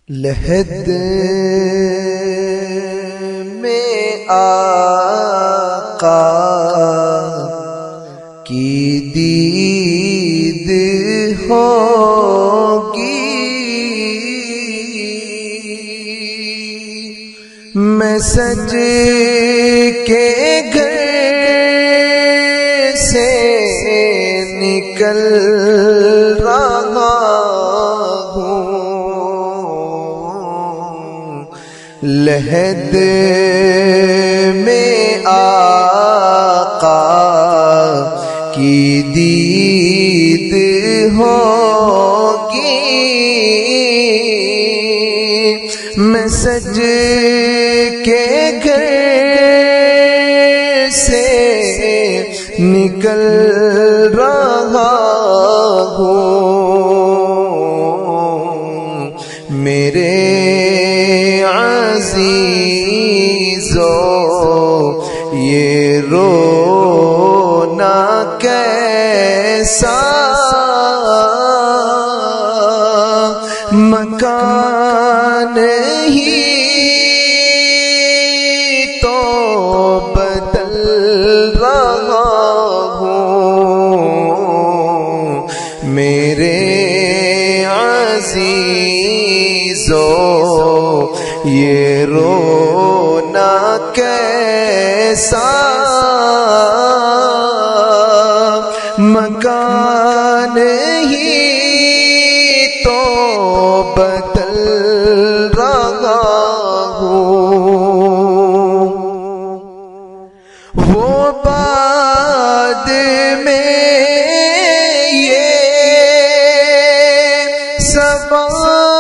لحد میں آقا کی دید ہوگی، میں سج کے گھر سے نکل رہا ہوں، لحد میں آقا کی دید ہوگی، میں سج کے گھر سے نکل رہا ہوں، میرے عزیزو یہ رونا کیسا مکان ہی تو بدل رہا ہوں، میرے عزیزو یہ رونا کیسا مکان ہی تو بدل رہا ہوں، وہ بعد میں یہ سوال